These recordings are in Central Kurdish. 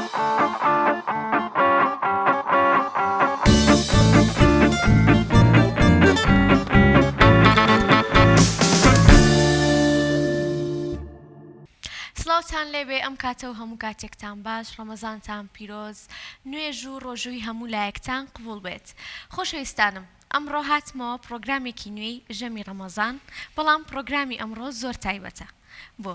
سڵاوتان لێبێ ئەم کاتەوە هەموو کاتێکتان باش ڕەمەزانتان پیرۆز نوێژ و ڕۆژووی هەموو لایەکتان قبول بێت خۆشەویستانم ئەمڕۆ هاتمەوە پرۆگرامێکی نوێی ژەمی ڕەمەزان بەڵام پرۆگرامی ئەمڕۆ زۆر تایبەتە بۆ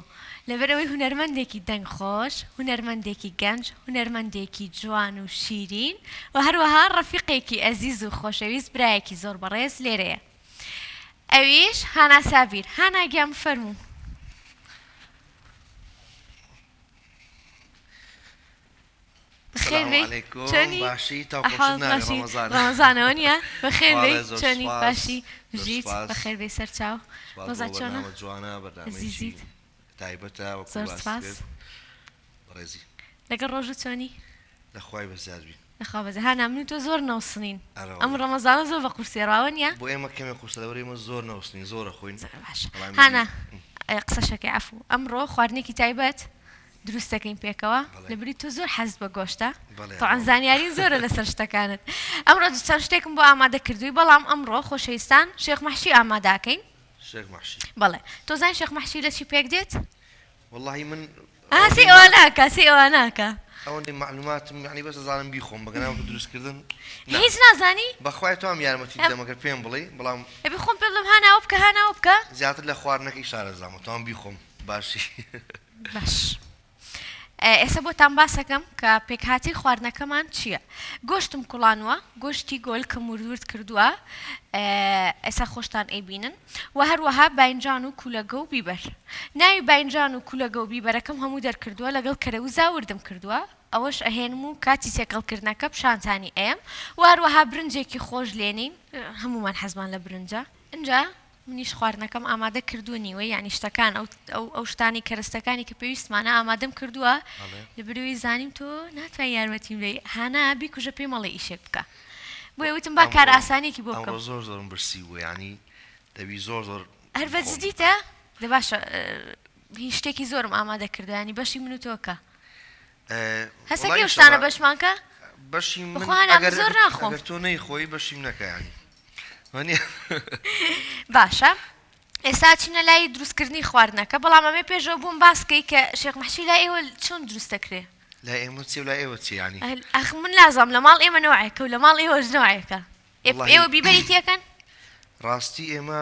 لەبەرەوەی هونەرمەندێکی دەنگخۆش هونەرمەندێکی گەنج هونەرمەندێکی جوان و شیرین و هەروەها ڕەفیقێکی ئەزیز و خۆشەویست برایەکی زۆر بەڕێز لێرەیە ئەویش هانا سابیر هانا گیان فەرموو السلام عليكم باشي توقفنا رمضان رمضان ونيا بخير بي تشوني باشي جيت بخير بي سرچاو روزا چونا جوانا برنامجي تايبتا وكل باس رزي لقى روجو تشوني لخواي بزاد بي لخوا بزاد هانا منو تو زور نوصنين ام رمضان زور بقرسي راونيا بو ايما كم يقرس دوري مو زور نوصنين زور اخوين هانا قصشك عفو امرو خواردنيكي تايبت دروستەکەین پێکەوە لەبری تۆ زۆر حەز بە گۆشتە تۆعان زانیاری زۆرە لەسەر شتەکانت ئەمڕۆ چەند شتێکم بۆ ئامادە کردووی بەڵام ئەمڕۆ خۆشەویستان شێخ مەحشی ئاماداکەین شێخ مەحشی بەڵێ تۆ زانی شێخ مەحشی لە چی پێک دێت؟ والله من سی ئەوە ناکە سی ئەوە ناکە ئەوەندەی معلوماتم یعنی بەس ئەزانم بیخۆم بەگەناوە دروستکردن هیچ نازانی؟ بەخوای تۆم یارمەتی دەم ئەگەر پێم بڵێ بەڵام ئەبێ خۆم پێ بڵێم هاناوە بکە هاناوە بکە زیاتر لە خواردنەکەی شارە زانم تۆم بیخۆم باشی باش ئێستا بۆتان باسەکەم کە پێکهاتی خواردنەکەمان چییە؟ گۆشتم کوڵانوە گۆشتی گۆل کە موردورد کردووە ئێستا خۆشتان ئەیبینن و هەروەها باینجان و کولەگە و بیبەر ناوی باینجان و کولەگە و بیبەرەکەم هەموو دەرکردووە لەگەڵ کەرەوزا وردم کردووە ئەوەش ئەهێنم و کاتی تێکەڵکردنەکە پیشانتانی ئەم و هەروەها برنجێکی خۆش لێنین هەمومان حەزمان لە برنجە اینجا منیش خواردنەکەم ئامادە کردووە نیوە یعنی شتەکان ئەو شتانی کەرەستەکانی کە پێویستمانە ئامادەم کردووە لە بروی زانیم تۆ ناتوانین یارمەتیم لێ هانا بیکوژە پێی مەڵێ ئیشێک بکە بۆیە وتم با کار ئاسانێکی بۆ بکەم زۆر زۆرم برسی بوو یعنی دەبی زۆر زۆر هەر بە جدیتە دە باشە هیچ شتێکی زۆرم ئامادە کردو ینی بەشی من و تۆکە هەستەکەی ئەو شتانە بەشمانکە بەشی من زۆر ناخۆم ئەگەر تۆ نەیخۆی بەشیم نەکە ینی باشە ئێستا چینە لای دروستکردنی خواردنەکە بەڵام ئەمێ پێشەوە بووم باسکەی کە شێخ مەحشی لای ئێوە چۆن دروستەکرێ لای ئێمە چی و لای ئێوە چی ینی ئەخ من لازم لە ماڵ ئێمە نوعێکە و لە ماڵ ئێوەش نوعێکە ئێوە بیبەری تێکەن ڕاستی ئێمە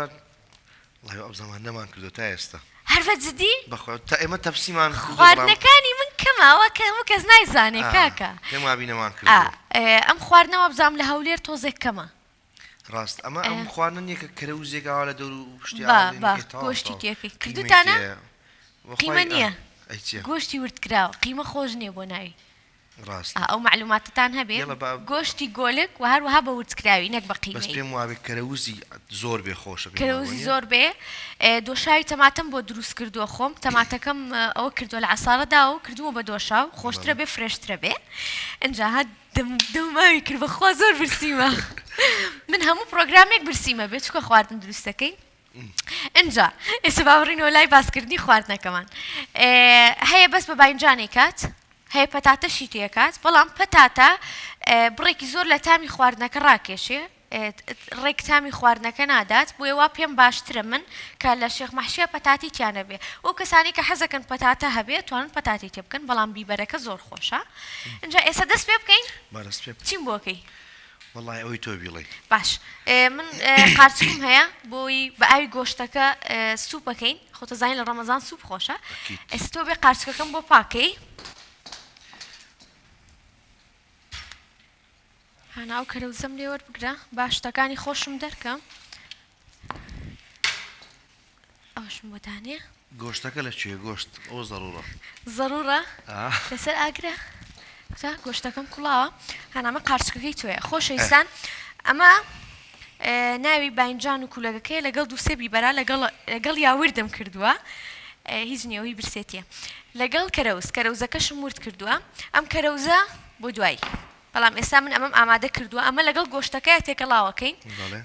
وڵای ئەو زەمان نەمان کردو تا ئێستا هەر بە جدی بەخوا تا ئێمە تەفسیمان خواردنەکانی من کەماوە کە هەموو کەس نایزانێ کاکە پێم وابی نەمان کردو ئەم خواردنەوە بزانم لە هەولێر تۆزێک کەمە ڕاست ئەمە ئەم خواردن یەکە کەرەوزێکەوە لە دەور و شتی گۆشتی تێکەی کردوتانە قیمە نییە گۆشتی وردکراوە قیمە خۆش نییە بۆ ناوی ڕاست ئەو معلوماتتان هەبێ گۆشتی گۆلک و هەروەها بە وردکراوی نەک بە قیمەی بەس پێم وابێ کەرەوزی زۆر بێ خۆشە کەرەوزی زۆر بێ دۆشاوی تەماتەم بۆ دروست کردووە خۆم تەماتەکەم ئەوە کردووە لە عەساڵەدا و کردووە بە دۆشاو خۆشترە بێ فرێشترە بێ ئەنجا هات دەماوی کرد بەخوا زۆر برسیمە من هەموو پرۆگرامێک برسیمە بێت چکە خواردن دروستەکەین اینجا ئێستا باوەڕینەوە لای باسکردنی خواردنەکەمان هەیە بەس بە باینجانێک کات هەیە پەتاتەشی تێکات بەڵام پەتاتە بڕێکی زۆر لە تامی خواردنەکە ڕاکێشێ ڕێک تامی خواردنەکە نادات بۆ ێوا پێم باشترە من کە لە شێخ مەحشیە پەتاتی تیانە بێ ئەو کەسانی کە حەزەکەن پەتاتە هەبێت توانن پەتاتی تێ بکەن بەڵام بیبەرەکە زۆر خۆشە اینجا ئێستا دەست پێ بکەین چیم بۆکەی والله ئەوەی تۆ بیڵێ باش من قارچکم هەیە بۆی بە ئاوی گۆشتەکە سوپەکەین خۆتە زانین لە ڕەمەزان سوپ خۆشە ئێستا تۆ بێ قارچکەکەم بۆ پاکەی هانا ئەو کەرەوزەم لێ وەربگرە با شتەکانی خۆشم دەرکەم ئەوشم بۆ دانێ گۆشتەکە لەکوێ گۆشت ئەو زەڕوڕە لەسەر ئاگرە گۆشتەکەم کوڵاوە هەنامە قارچکەکەی تۆیە خۆشەویستان ئەمە ناوی باینجان و کولەگەکەی لەگەڵ دووسێ بیبەرا لەگەڵ یاوردم کردووە هیچ نیەوەی برسێتیە لەگەڵ کەرەوزەکەشم ورد کردووە ئەم کەرەوزە بۆ دوایی بەڵام ئێستا من ئەمەم ئامادە کردووە ئەمە لەگەڵ گۆشتەکەی تێکەڵاوەکەین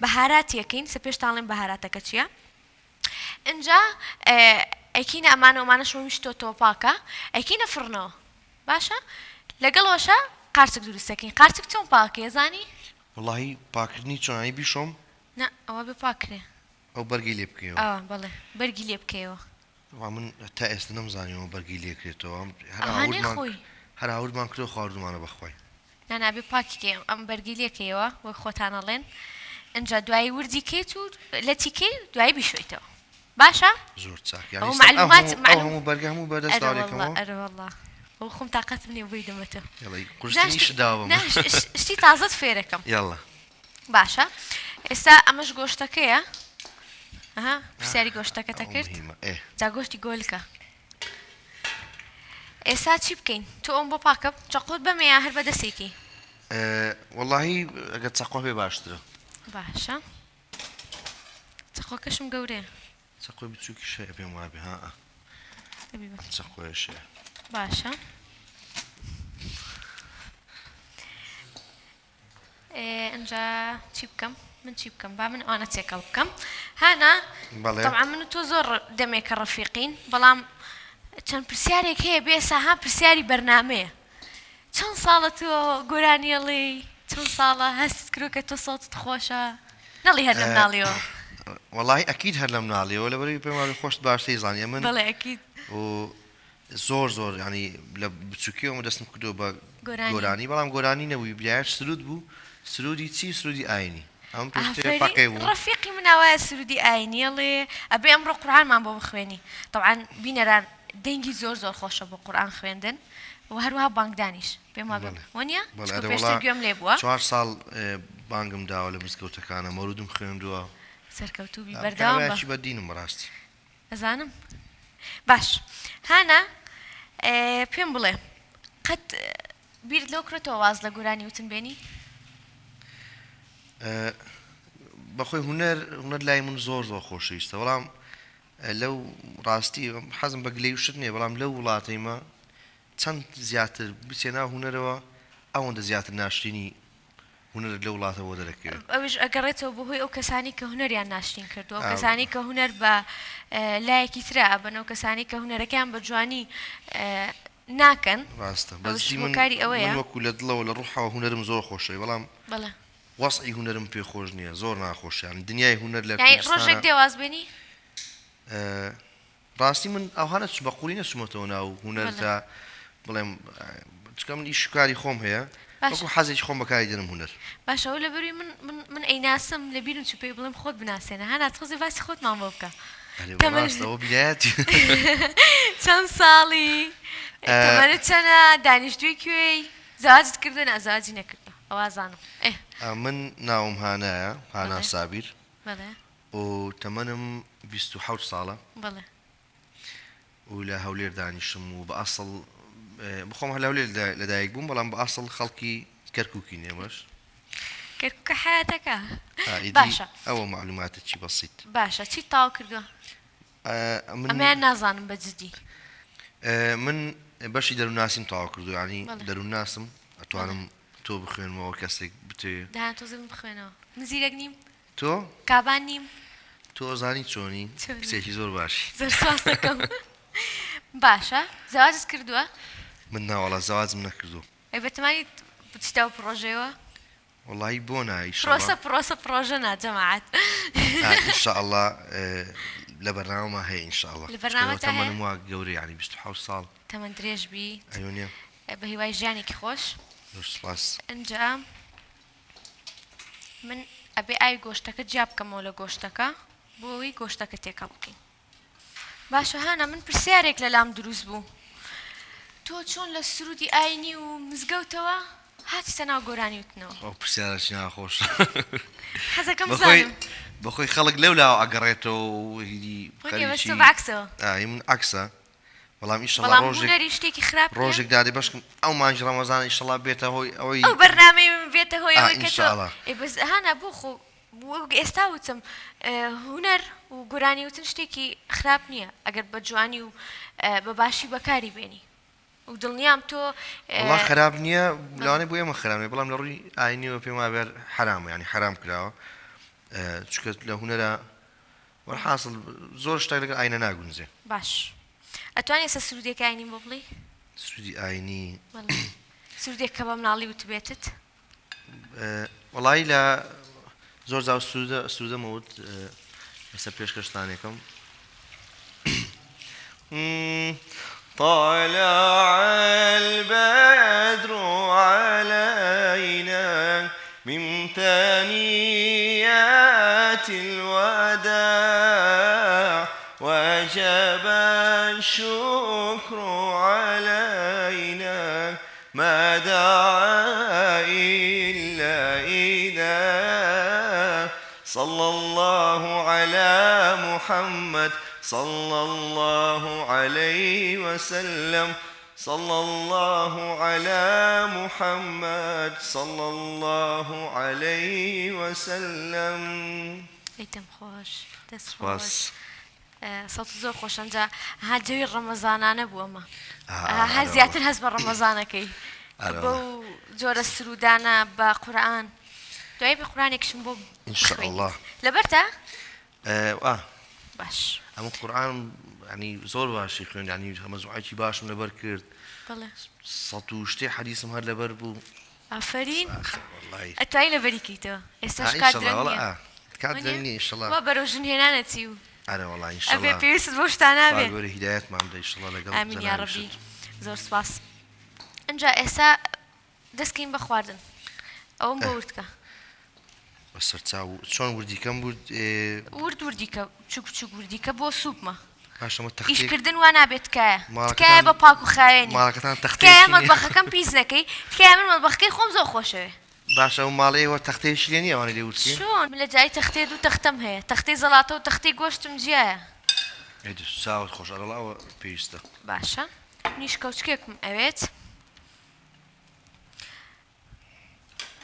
بەهاراتیەکەین سەپێشتان لێم بەهاراتەکە چییە اینجا ئەیکینە ئەمانە شۆمیشتۆ تۆپاکە ئەیکینە فڕنەوە باشە لەگەڵەوەشە قارچک دروستەکەین قارچک چۆن پاکێ زانی؟ وڵی پاکردنی چۆنایی بیشۆم نه ئەوە بێ پاکرێ ئەو بەرگی لێ بکەیەوە بەڵێ بەرگی لێ بکەیەوە من تا ئێستا نەمزانیەوە بەرگی لێکرێتەوە خۆی هەر هاوردمان کرێ خواردمانە بەخۆی نابێ پاکیکێ ئەم بەرگی لێکەوە وەک خۆتانەڵێن ئەجا دوایی وردی کەیت و لە تیکەی دوایی بیشویتەوە باشە؟ زۆر چاک هەموو بەرگە هەموو بەدەستڵێکەوە ئەو خۆم تااقەت منێ بۆی دەمەتە قورسنیش داوە شتی تازت فێرەکەم یاڵە باشە ئێستا ئەمەش گۆشتەکەیە پرسیاری گۆشتەکەتە کرد جا گۆشتی گۆلکە ئێستا چی بکەین تۆ ئەم بۆ پاکە چقۆت بەمەیە هەر بە دەسێکی وەڵی ئەگەر چەقۆ پێ باشترە باشە چەقۆکەشم گەورەیە چەقۆی بچووکی شەیە پێم وابێ چەقۆیە شەیە باشە ئەجا چی بکەم من چی بکەم با من ئەوانە چێکەڵ بکەم هانا طبعا من تۆ زۆر دەمێکە ڕەفیقین بەڵام چەند پرسیارێک هەیە بێسا ها پرسیاری بەرنامەیە چەند ساڵە تۆ گۆرانیێڵی چەند ساڵە هەست کرۆ کە تۆ سەڵتت خۆشە نەڵی هەر لەم ناڵیەوە وەڵی ئەکید هەر لەم ناڵیەوە لەبەری پێم وابێ خۆشت باشتەی زانیە من بەڵێ ئەکید زۆر ینی لە بچووکیەوە دەستم کردو بە گۆرانی بەڵام گۆرانی نەبووی بلایەت سرود بوو سرودی چی سرودی ئاینی ئەم پێ بوو ڕەفیقی مناوایە سرودی ئاینیڵێ ئەبێ ئەمڕۆ قورئانمان بۆ بخوێنی طبعا بینەران دەنگی زۆر خۆشە بۆ قورئان خوێندن و هەروەها بانگدانیش پێم وابێ وەنیە پێشتر گوێم لێ بووە 4 ساڵ بانگم داوە لە مزگەوتەکانە مەولودم خوێندووە سەرکەوتوبی بەردەوام بە دینم بەڕاستی ئەزانم باش هانا پێم بڵێ قەت بیرت لەو کرێتەوە واز لە گۆرانی وتن بێنی بەخۆی هونەر لای من زۆر خۆشەویستە بەڵام لەو ڕاستی حەزم بە گلەی وشت نییە بەڵام لەو وڵاتەیمە چەند زیاتر بچێنا هونەرەوە ئەوەندە زیاتر ناشرینی هونەر لە وڵاتەوە دەرەکەوێت ئەوش ئەگەڕێتەوە بەهۆی ئەو کەسانی کە هونەریان ناشرین کردو ئەو کەسانی کە هونەر بە لایەکی ترە بەن ئەو کەسانی کە هونەرەکەیان بە جوانی ناکەن ڕاستە کاری ئەوەیە وەکو لە دڵەوە لە ڕوحەوە هونەرم زۆر خۆشەوی بەڵام بەڵێ وەسعی هونەرم پێ خۆش نییە زۆر ناخۆشیان دنیای هونەر لە ڕۆژێک دێواز بێنی ڕاستی من ئەوهانە بە قوڵی نەچمەتەوە ناو هونەر تا بڵێم چکە من ئیشکاری خۆم هەیە وەکو حەزێکی خۆم بەکاری دێنم هونەر باشە ئەو لەبەروی من ئەیناسم لە بیرم چ پێی بڵێم خۆت بناسێنە هەنا تۆزی باسی خۆتمان بۆ بکە چەند ساڵی تەمەنت چەنە دانیشتووی کوێی زەواجت کردو نازەواجی نەکردو ئەوازانم من ناوم هانایە هانا سابیر بەڵێ و تەمەنم 27 ساڵە بەڵێ و لە هەولێر دانیشتم و بە ئەسڵ بخۆم هەر هەولێر لەدایک بووم بەڵام بە ئەسڵ خەڵکی کەرکووکی نێمەش کەرکووکە حیاتەکە باشە ئەوە معلوماتە چی بەسیت باشە چی تاو کردووە ئەمەیان نازانم بە جدی من بەشی دەرووناسیم تاوا کردو ینی دەروونناسم ئەتوانم تۆ بخوێنمەوە کەسێک بتێ داهات تۆزم بخوێنەوە نزیرەک نیم تۆ کابان نیم تۆ زانی چۆنی کچێکی زۆر باشی زۆر سواز دەکەم باشە زەواجت کردووە من ناوەڵە زەواجم نەکردو ئەی بەتمانی بچیتەوە پرۆژەوە وڵی بۆ نایی پرۆژە ناجەماعەت ئینشاءڵڵا لە بەرنامەما هەیە ئینشاءڵڵا لە بەرنامەتە هەیە تەمەنم وا گەورەی ینی 27 ساڵ تەمەن درێژ بی ئەیوانە بە هیوای ژیانێکی خۆش سپاس ئەنجا من ئەبێ ئای گۆشتەکە جیا بکەمەوە لە گۆشتەکە بۆەوەی گۆشتەکە تێکە بکەین باشە هانا من پرسیارێک لە لام دروست بوو تۆ چۆن لە سرودی ئاینی و مزگەوتەوە هاتیتە ناو گۆرانی وتنەوە ئەو پرسیارەی ناخۆش حەزەکەم بزانم بەخۆی خەڵک لەولاوە ئەگەڕێتەوە و هیدی من عکسە بەڵام ئیشەڵڵا ڕۆژێک دادی بەشکم ئەو مانجی ڕەمەزان ئیشەڵڵا بێتە هۆی ئەوەی ئەو بەرنامەی بێتە هۆی ئینشاءڵڵا بەس هانا بۆ خۆ ئێستا وتم هونەر و گۆرانی وتن شتێکی خراپ نییە ئەگەر بە جوانی و بە باشی بەکاری بێنی و دڵنیام تۆ خراپ نییە لەوانەیە بۆ ئێمە خراپێ بەڵام لە ڕووی ئاینیەوە پێم وابێ حرامە ینی حرام کراوە چکە لە هونەرە وەرحاصل زۆر شتێک لەگەڵ ئاینە ناگونجێ باش ئەتوانێت سە سرودێکی ئاینی بۆ بڵێ سرودی ئاینی سوودێک کە بە مناڵی وتبێتت وەڵی لە زۆر زاو سوودەمەوت لەسەر پێشکەشتانێکم طلع البدر علينا من ثنيات الوداع وجب الشكر علينا ما دعا إلا إله صلى الله على محمد صلى الله عليه وسلم صلى الله على محمد صلى الله عليه وسلم ئەیتەم خۆش دەست خۆش سەڵ زۆر خۆشەنجا هاجەوی ڕەمەزانانە بوو ئەمە هەر زیاتر هەست بە ڕەمەزانەکەی بەو جۆرە سرودانە بە قورئان دوای بە قورئانێکشم بۆ إن الله لەبەرتە باش ئەمە قورئان ینی زۆر باشی خوێن ینی مەزوعەکی باشم لەبەر کرد بەڵێ 100 شتێ حەدیثم هەر لەبەر بوو ئافرین ئەتوانی لەبەریکەیتەوە ئێستاش کات درەنگی ئینشەڵا وا بەرەو ژنهێنانەتی و ئەرە وەڵی ئەبێ پێویست بۆ شتانە بێ وەرە هیدایەتمان بدە ئینشەڵا لەگەڵ ئامین یا ڕەبی زۆر سپاس ئەنجا ئێستا دەستکەین بە خواردن ئەوم بۆ وردکە بەسەر چاو چۆن وردیکەم بود وردیکە چوک بچوک وردیکە بۆ سوپمە باشەمە ئیشکردن وا نابێت تکایە تکایە بە پاک و خاوێنی ماڵەکەتان تکایە مەطبەخەکەم پیس نەکەی تکایە من مەطبەخەکەی خۆم زۆر خۆشەوێ باشە و ماڵەیەوە تەختەیەشی لێ نییە ئەوانەی لێ وتکەین چۆن لە جای تەختێ دوو تەختەم هەیە تەختەی زەڵاتە و تەختەی گۆشتم جیایە چاوت خۆش ئەڵەڵاوە پێویستە باشە نیش کەوچکێکم ئەوێت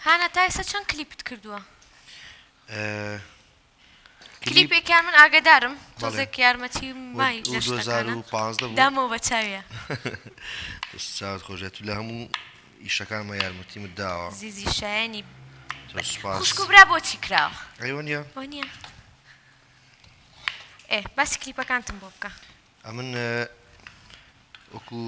هانە تا ئێستا چەند کلیپت کردووە کلیپێکیان من ئاگدارم تۆزێک یارمەتی مای لە شتەکانە دامەوە بە چاویە چاوت خۆشێت لە هەموو ئیشەکانمە یارمەتیمت داوە زیزی شایانی سوپاس خوشک و برا بۆچی کراوە ئەیوە نییە وانە باسی کلیپەکانتم بۆ بکە ئەمن وەکو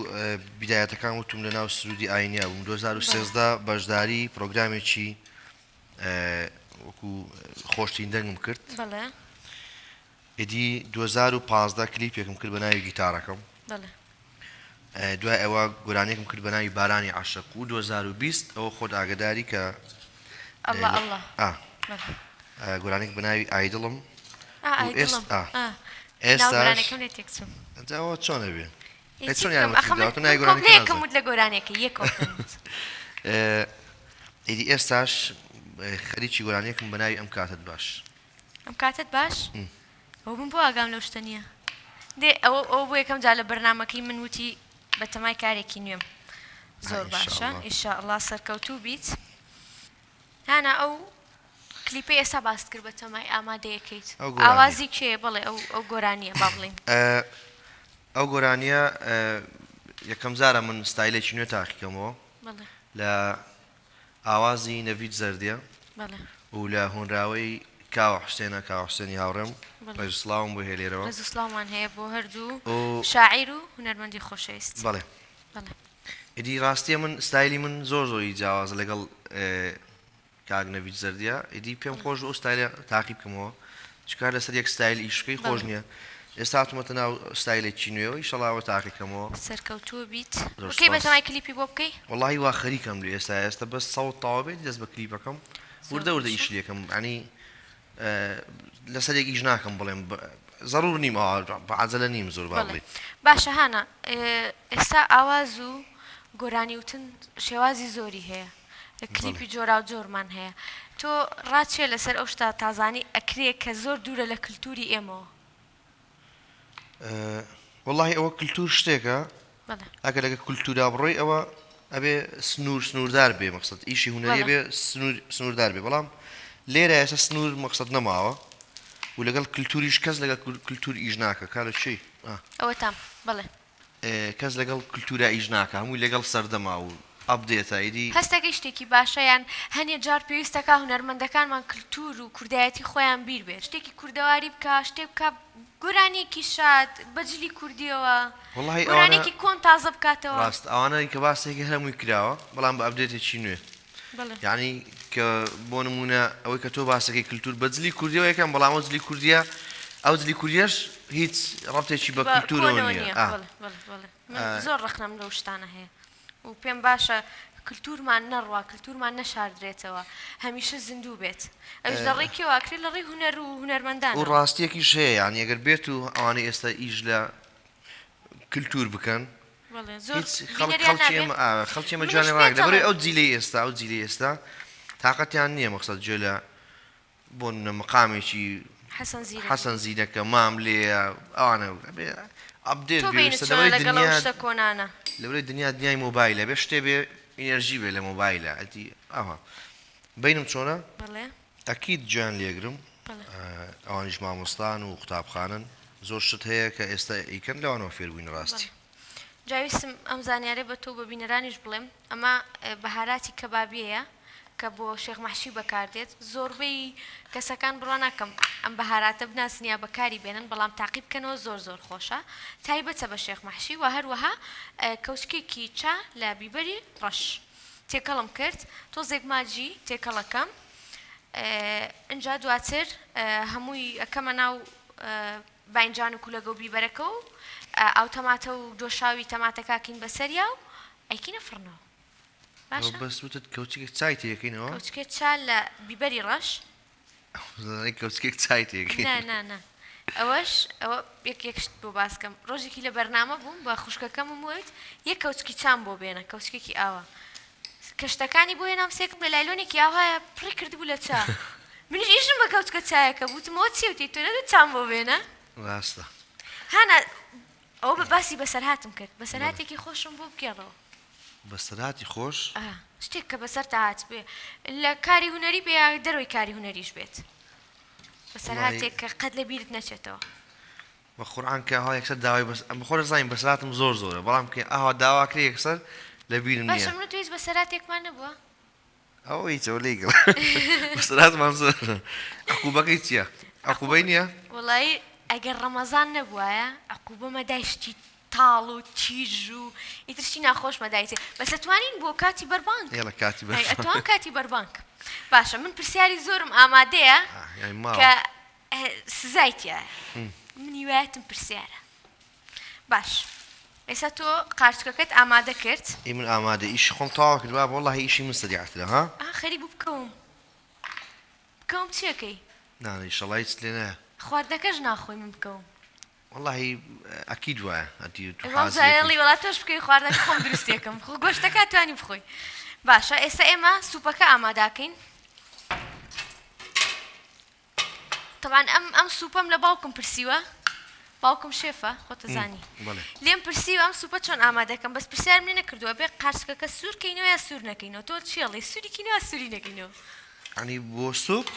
بیدایەتەکان وتم لە ناو سرودی ئاینیا بووم 2013 بەشداری پرۆگرامێکی وەکو خۆشترین دەنگم کرد بەڵێ ئیدی 2015 کلیپێکم کرد بە ناوی گیتارەکەم بەڵێ دوای ئەوە گۆرانێکم کرد بە ناوی بارانی عاشق و 2020 ئەوە خۆت ئاگداری کە ئەڵڵا ئەڵڵا گۆرانێک بە ناوی ئایدڵم ئێستاەوە چۆنە بێ چۆنیکەم لە گۆرانێکی یەک ئیدی ئێستاش خەریکی گۆرانێکم بە ناوی ئەم کاتت باش ئەم کاتت باش ئەو بم بۆ ئاگام لەو شتە نییە دێ ئەوە بۆ یەکەم جا لە بەرنامەکەی من وتی بە تەمای کارێکی نوێم زۆر باشە ئینشاءڵڵا سەرکەوتوو بیت هانا ئەو کلیپی ئێستا باست کرد بە تەمای ئامادەیەکەیت ئاوازی کێ بڵێ ئەو گۆرانیە با بڵێن ئەو گۆرانیە یەکەم زارە من ستایلێکی نوێ تاقیکەمەوە لە ئاوازی نەڤید زەردیە و لە هۆنراوەی کاوە حوسێنە کاوە حوسێنی هاوڕێم ڕێزوسڵاوم بۆ هێلێرەوە ڕێزوسڵاومان هەیە بۆ هەردوو شاعیر و هونەرمەندی خۆشەویست بەڵێ ئیدی ڕاستیە من ستایلی من زۆر زۆری جیاوازە لەگەڵ کاک نەڤید زەردیە ئیدی پێم خۆش ئەو ستایلە تاقی بکەمەوە چکار لەسەر یەک ستایل ئیشەکەی خۆش نییە ئێستا هاتوومەتە ناو ستایلێکی نوێەوە ئیشەڵاوە تاقیکەمەوە سەرکەوتووە بیت کەی بەتەمای کلیپی بۆ بکەی وەڵی وا خەریکەم لێ ئێستا بەس سەوت تاوا بێت دەست بە کلیپەکەم وردە وردە ئیش لێکم ئەنی لەسەر یەک ئیش ناکەم بڵێم زەڕور نیم بەعەجەلە نیم زۆر باڵێ باشە هانا ئێستا ئاواز و گۆرانی وتن شێوازی زۆری هەیە کلیپی جۆرا و جۆرمان هەیە تۆ ڕاچێ لەسەر ئەو شتا تازانی ئەکرێ کە زۆر دوورە لە کللتوری ئێمەوە وەڵی ئەوە کللتور شتێکە ئەگەر لەگە کولتورا بڕۆی ئەوە ئەبێ سنووردار بێ مەقسەد ئیشی هوەریە بێ سنووردار بێ بەڵام لێرە ئێستا سنوور مەقسەد نەماوە و لەگەڵ کللتوریش کەس لەگە کللتور ئیش ناکە کارە چی ئەوە تام بڵێ کەس لەگەڵ کللتورا ئیش ناکە هەمووی لەگەڵ سەردەما و ئەبدێتایدی هەستەکەی شتێکی باشەیان هەنێ جار پێویستەکە هونەرمەندەکانمان کللتور و کوردایەتی خۆیان بیر بێت شتێکی کوردەواری بکە شتێک بکە گۆرانێکی شاد بەجلی کوردیەوە والله گۆرانێکی کۆن تازە بکاتەوە ڕاست ئەوانەی کە باسێکی هەمووی کراوە بەڵام بە ئەبدێتێکی نوێ یعنی کە بۆ نمونە ئەوەی کە تۆ باسەکەی کللتور بەجلی کوردیەوە یەکەم بەڵام ئەو جلی کوردیە ئەو جلی کوردیەش هیچ ڕەبتێکی بە کللتورەوە نییە زۆر ڕخنم لەو شتانە هەیە و پێم باشە کللتورمان نەڕوا کللتورمان نەشاردرێتەوە هەمیشە زیندوو بێت ئەوش لە ڕێکیەوەکرێ لە ڕێی هوەر و هوەرمەندان و ڕاستیەکی شەیە یعنی ئەگەر بێت و ئەوانەی ئێستا ئیش لە کللتور بکەن خەڵکی ئێمە جوانێ ڕاک دەبڕێ ئەو جیلەی ئێستا ئەو جیلەی ئێستا تااقەتیان نییە مەقسەد جێ لە بۆ مقامێکی حەسەن زیینەکە مام لێە ئەوانە ئەبدێت لەورەی دنیا دنیای مۆبایلە بێ شتێ بێ ئینەرژی بێ لە مۆبایلە ئەتی ئەوە بینم چۆنە ئەکیید گویان لێگرم ئەوانیش مامۆستان و قوتابخانن زۆر شت هەیە کە ئێستا ئیکەن لەوانەوە فێربووین ڕاستی جاویستم ئەم زانیارێ بە تۆ بە بینەرانیش بڵێم ئەمە بەهاراتی کەبابیەیە کە بۆ شێخ مەحشی بەکاردێت زۆربەی کەسەکان بڕوا ناکەم ئەم بەهاراتە بناسنیا بەکاری بێنن بەڵام تاقی بکەنەوە زۆر زۆر خۆشە تایبەتە بە شێخ مەحشی و هەروەها کەوچکێکی چا لە بیبەری ڕەش تێکەڵم کرد تۆزێک ماجی تێکەڵەکەم ئەجا دواتر هەمووی ئەەکەمە ناو باینجان و کولەگە و بیبەرەکە و ئەو تەماتە و دۆشاوی تەماتەکاکین بەسەریا و ئەیکینە فڕنەوە بەسوتت کەوچێک چای تێکەینەوە کەوچکێک چا لە بیبەری ڕەش کەوچکێک چای تێکەین ئەوەش ئەوە یەکشت بۆ باسکەم ڕۆژێکی لە بەرنامە بووم بە خوشکەکەمم وت یەک کەوچکی چام بۆ بێنە کەوچکێکی ئاوە کەشتەکانی بۆ هێنام سێکم لە لایلۆنێکی ئاوایە پڕی کردبوو لە چا منیش ئیشم بە کەوچکە چایەکە بوتمەوە چێوتی تۆ نەدو چام بۆ بێنە ڕاستە هانا ئەوە بە باسی بەسەرهاتم کرد بەسەرهاتێکی خۆشم بۆ بگێڕەوە بەسەراتی خۆش شتێک کە بەسەر تاهات بێ لە کاری هوەری بێ دەرەوەی کاری هوەریش بێت بەسەرهاتێک کە قەت لە بیرت نەچێتەوە بە قورئان کە ئەها یەکسەر داوای بەخۆر زانین بەسەراتم زۆر زۆرە بەڵام کە ئەها داواکرێ یەکسەر لە بیرم نییە باشە من تویست بەسەراتێکمان نەبووە ئەوە هیچەوە لێگەڵ بەسەراتمان زۆر عقوبەکەی چییە عقوبەی نییە وەڵایی ئەگەر ڕەمەزان نەبووایە عقوبە مەدایشتی تاڵ و چیژ و ئیترشتی ناخۆش مەدایتێ بەس ئەتوانین بۆ کاتی بەربانک ئەتوان کاتی بەربانک باشە من پرسیاری زۆرم ئامادەیە کە سزایتیە منی وایەتم پرسیارە باش ئێستا تۆ قارچکەکەت ئامادە کرد من ئامادە ئیش خۆم تاوا کردووە وەڵڵاهی ئیشی من سەریعترە ها خەری بوو بکەوم چیەکەی نانە ئیشەڵا هیچ لێ نایە خواردەکەش ناخۆی من بکەوم والله ئەکید وایە زایڵی وڵا تۆش بکەی خواردەکە خۆم دروستێکم خۆ گۆشتەکە توانی بخۆی باشە ئێستا ئێمە سوپەکە ئاماداکەین طبعا ئەم سوپەم لە باوکم پرسیوە باوکم شێفە خۆتەزانی لێم پرسیوە ئەم سوپە چۆن ئامادەکەم بەس پرسیارم لێ نەکردووە بێ قارچکەکە سوورکەینەوە یا سوور نەکەینەوە تۆ چێڵی سووریکەینەوە سووری نەکەینەوە ئەنی بۆ سوپ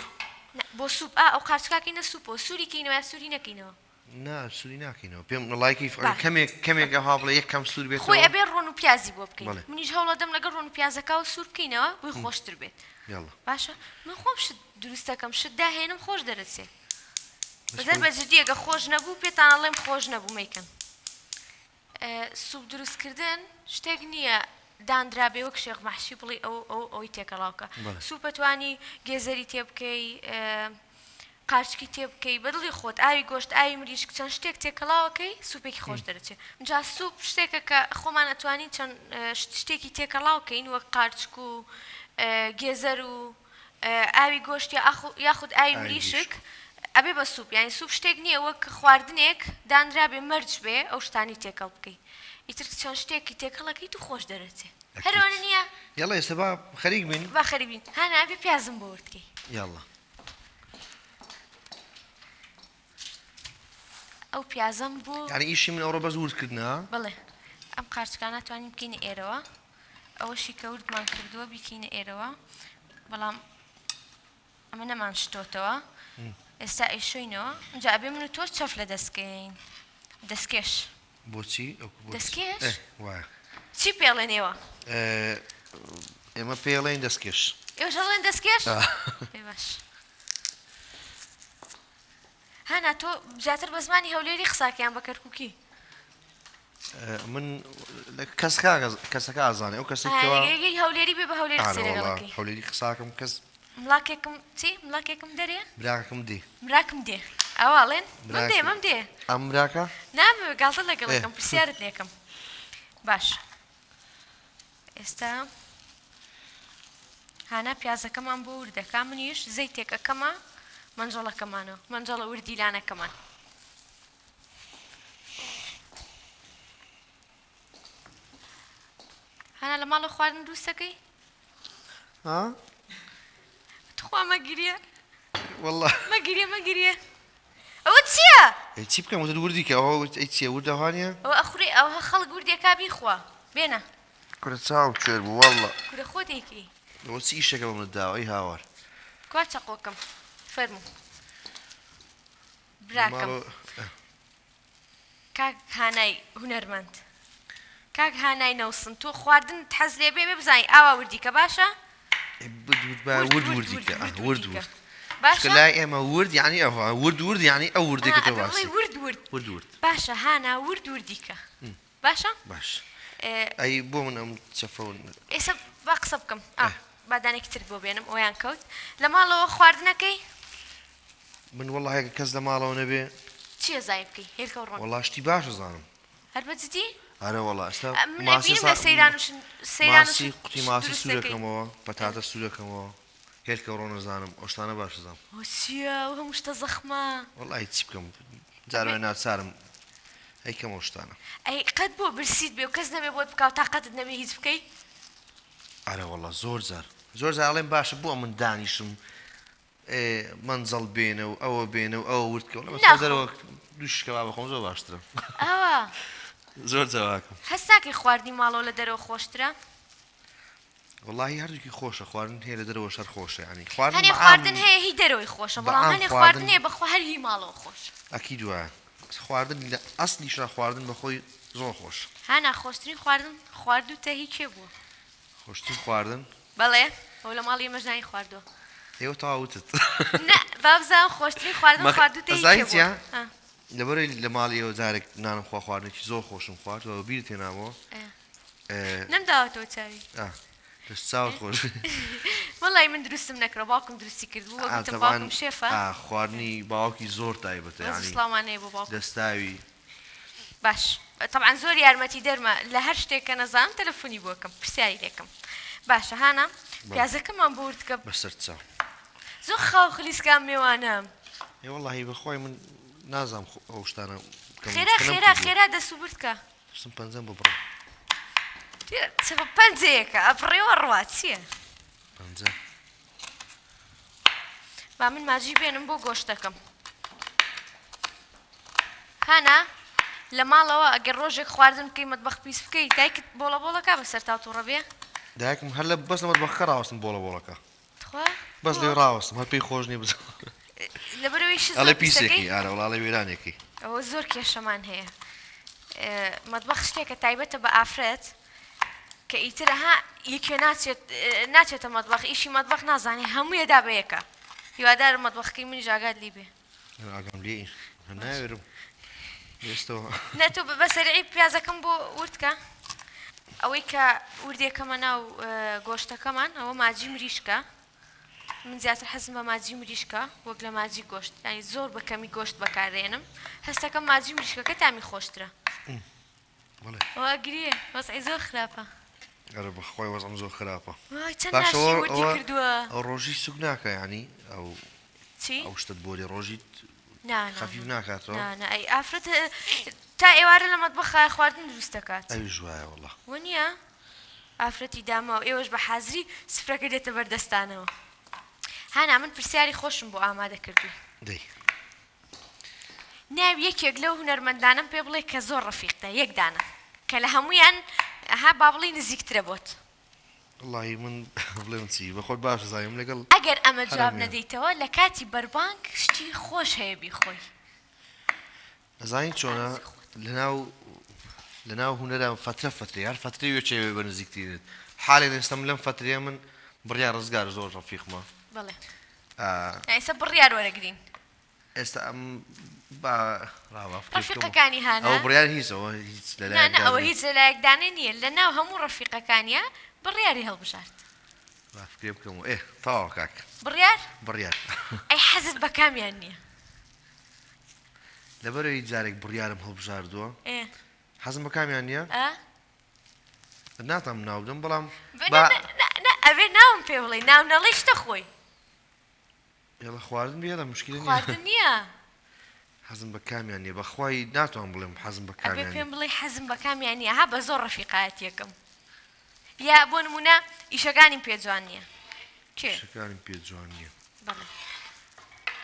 بۆ سوپ ئەو قارچکاکەینە سوپۆ سووریکەینەوە یا سووری نەکەینەوە نا سووری ناکەینەوە پێم لایکی کەمێک ئەها بڵێ یەکەم سوور بێت خۆی ئەبێ ڕۆن و پیازی بۆ بکەین منیش هەوڵە دەم لەگەڵ ڕۆن و پیازەکە و سوور بکەینەوە بۆی خۆشتر بێت باشە من خۆم شت دروستەکەم شت داهێنم خۆش دەرەچێ بەزەر بەجددیەکە خۆش نەبوو پێتان ئەڵێم خۆش نەبوو مەیکەن سوپ دروستکردن شتێک نییە دانرابێ وەک شێخ مەحشی بڵێ ئەوی تێکەڵاوکە سوپ ئەتوانی گێزەری تێ بکەی قارچکی تێ بکەی بەدڵی خۆت ئاوی گۆشت ئاوی مریشک چەند شتێک تێکەڵاوەکەی سوپێکی خۆش دەرەچێت جا سوپ شتێکە کە خۆمان ئەتوانین چەند شتێکی تێکەڵاوکەین وەک قارچک و گێزەر و ئاوی گۆشت یاخود ئاوی مریشک ئەبێ بە سوپ یانی سوپ شتێک نییە وەک خواردنێک دانرابێ مەرج بێ ئەو شتانی تێکەڵ بکەی ئیتر چەند شتێکی تێکەڵەکەی تو خۆش دەرەچێت هەروانە نییە یاڵا ئێستا با خەریک بین با خەریک بین هانا ئەبێ پیازم بۆ وردکەی یاڵا ئەو پیازم بۆ یعنی ئیشی من ئەوڕۆ بە زوورکردنە بڵێ ئەم قارچکانە توانین بکەینە ئێرەوە ئەوەشی کە وردمان کردووە بیکەینە ئێرەوە بەڵام ئەمە نەمان شتۆتەوە ئێستا ئەیشۆینەوە اینجا ئەبێ من و تۆ چەف لە دەستکەین دەستکێش بۆچی دەستکێش چی پێڵێنەوە ئێمە پێڵێن دەستکێش ئێوەش هەڵێن دەستکێش باش هانا تۆ زیاتر بە زمانی هەولێری قساکەیان بە کەرکووکی من کەسەکە ئازانێ ئەو کەسێکەوە هەولێری بێ بە هەولێری قسەی لەگەڵەکەی هەولێری قساکەم کەس مڵاکێکم چی مڵاکێکم دەرێ براکەم دێ مراکم دێ ئەواڵێن مەم دێ ئەم براکە نامە گاڵتە لەگەڵەکەم پرسیارت لێکم باش ئێستا هانا پیازەکەمان بۆ وردەکە منیش زەیتێکەکەمە منجەڵەکەمانەوە منجەڵە وردیلانەکەمان هانا لە ماڵە خواردن دروستەکەی تخوا مەگیریە والله مەگیریە ئەوە چییە؟ چی بکەم وتت وردی کە ئەوە چیە وردەوانیە؟ ئەوە ئەخوری ئەوە خەڵک وردێکا بیخوا بێنە کورە چاو کوێر بوو والله کورە خۆتێکی ئەوە چی ئیشەکە بەمە داوە ئەی هاوار کوا چەقۆکەم فەرموو براکەم کاک هانای هونەرمەند کاک هانای نەوسن تۆ خواردن حەز لێ بێ بزانین ئاوا وردیکە باشە؟ ورد باشە لای ئێمە ورد یعنی ئەوە ورد یعنی ئەو وردێکە تۆ باسی ورد باشە هانا وردیکە باشە؟ باش ئەی بۆ من ئەم چەفەون ئێستا با قسە بکەم بادانێکی تر بۆ بێنم ئەویان کەوت لە ماڵەوە خواردنەکەی من وەڵڵا هەیە کەس لە ماڵەوە نەبێ چییە زای بکەی هێلکە ڕۆن وەڵڵا شتی باشە زانم هەر بەجددی؟ ئارە وەڵڵا ئێستا ماسی قوتی ماسی سوورەکەمەوە پەتاتە سوورەکەمەوە هێلکە ڕۆ نەزانم ئەوشتانە باشە زانم چییە هەموو شتە زەخمە وەڵڵا چی بکەم جارێ ناچارم ئەیکەم ئەو شتانە ئەی قەت بۆ برسیت بێ و کەس نەبێ بۆت بکاو تاقەتت نەبێ هیچ بکەی ئارە وەڵڵا زۆر جار ئەڵێم باشە بۆ من دانیشم منجەڵ بێنە و ئەوە بێنە و ئەوە وردکەوە دەرەوە دووشکەوا بەخۆم زۆر باشترە ئەوە زۆر جاواکەم هەست ناکەی خواردنی ماڵەوە لە دەرەوە خۆشترە وەڵڵاهی هەردووکی خۆشە خواردن هەیە لە دەرەوە شەر خۆشە ینی هەنێ خواردن هەیە هی دەرەوەی خۆشە بەڵام هەنێ خواردن هەیە بەخوا هەر هی ماڵەوە خۆش ئەکی دوایە خواردن لە ئەسلیشە خواردن بەخۆی زۆر خۆش هانا خۆشترین خواردوتە هی کێ بووە خۆشترین خواردن بەڵێ ئەو لە ماڵی ئێمەژنانی خواردووە ئێوە تاوتت بابزان خۆشترین خواردن خواردوتە هی کێ بووە لەبەرەوەی لە ماڵیەوە جارێک نانم خوا خواردنێکی زۆر خۆشم خواردەوە بیر تێنامەوە نەمداوەتەوە چاوی چاوت خۆش وەڵی من دروستم نەکرە باوکم درستی کردبوو وەگوتم باوکم شێفە خواردنی باوکی زۆر تایبەتە سڵامانەیە بۆ باوک دەستاوی باش طبعا زۆر یارمەتی دەرمە لە هەر شتێککە نەزانم تەلەفۆنی بۆکەم پرسیاری لێکم باشە هانا پیازەکەمان بۆ وردکە بەسەر چاو زۆر خاو خلیسکان میێوانم وەڵڵاهی بەخۆی من نازانم ئەو شتانە خێرا دەسو بردکە شتم پەنجەم بۆ بڕۆ پەنجەیەکە ئەپڕێوە ڕوا چییە؟ پەنجە با من ماجی بێنم بۆ گۆشتەکەم هانا لە ماڵەوە ئەگەر ڕۆژێک خواردن بکەی مەتبەخ پیس بکەی دایکت بۆڵەکە بەسەر تاوتوڕە بێ دایکم هەر لە بەس لە مەتبەخەکە ڕاوەستم بۆڵەکە بەس لێ ڕاوەستم هەر پێی خۆش نیە بزە لەبەرەوەی ئەڵێ پیسێکی ئارە وڵاڵی وێرانێکی ئەوە زۆر کێشەمان هەیە مەتبەخ شتێکە تایبەتە بە ئافرەت کە ئیترەها یەکێ ناچێتە مەتبەخ ئیشی مەتبەخ نازانێ هەموو یەدا بە یەکە هیوادارە مەتبەخەکەی منی ژاگات لی بێ ئاگام لێ ناوێرم نەتۆ بەسەرعی پیازەکەم بۆ وردکە ئەوەی کە وردێکەمە ناو گۆشتەکەمان ئەوە ماجی مریشکە من زیاتر حەزم بە ماجی مریشکە وەک لە ماجی گۆشت ینی زۆر بە کەمی گۆشت بەکارێنم هەستەکەم ماجی مریشکەکە تامی خۆشترە ئەوە گریە وەزعی زۆر خراپە ئەرە بەخۆی وەزم زۆر خراپە چەند ناشی وردی کردووە ئەو ڕۆژی سوک ناکە ینی ئەو شتت بۆری ڕۆژیت خەفیف ناکاتەوە ئەی ئافرەت تا ئێوارە لە مەتبەخە خواردن دروست دەکات ئەوی ژوایە وەڵڵا وەنییە ئافرەتی داماوە ئێوەش بە حازری سفرەکە دێتە بەردەستانەوە هانا من پرسیاری خۆشم بۆ ئامادە کردووی دەی ناو یەکێک لەو هونەرمەندانم پێ بڵێ کە زۆر ڕەفیقتە یەکدانە کە لە هەمویان ها با بڵی نزیکترە بۆت وڵی من بڵێم چی بەخۆت باش زانیم لەگەڵ ئەگەر ئەمە جواب نەدەیتەوە لە کاتی بەربانک شتی خۆش هەیە بیخۆی ئەزانین چۆنە لەناو هونەرە فترە هەر فترەی وێ چێوێ بە نزیکترێت حالێ دەستم لەم فترەیە من بڕیا ڕزگار زۆر ڕەفیقمە بڵێ ئەیسە بڕیار وەرەگرین ئێستا ئەم ڕەفیقەکانی هانا ئەو بڕیار هیچەوە هیچ نانە ئەوە هیچ لەلایەکدانێ نییە لە ناو هەموو ڕەفیقەکانیە بڕیاری هەڵبژارد فکرێ بکەم تاوا کاک بڕیار ئەی حەزت بە کامیان نییە لەبەرەوەی جارێک بڕیارم هەڵبژاردووە حەزم بە کامیان نییە ناتام ناو بدەم بەڵام ئەوێ ناوم پێ بڵێ ناو نەڵی شتە خۆی ێڵە خواردن بێڵە مشکل خواردن نییە حەزم بە کامیان نییە بەخوای ناتوان بڵێم حەزم بە ئەبێ کامیان پێم بڵێ حەزم بە کامیان نییە ها بە زۆر ڕەفیقایەت یەکەم یا بۆ نمونە ئیشەکانیم پێ جوان نییە شەکانم پێ جوان نییە بەڵێ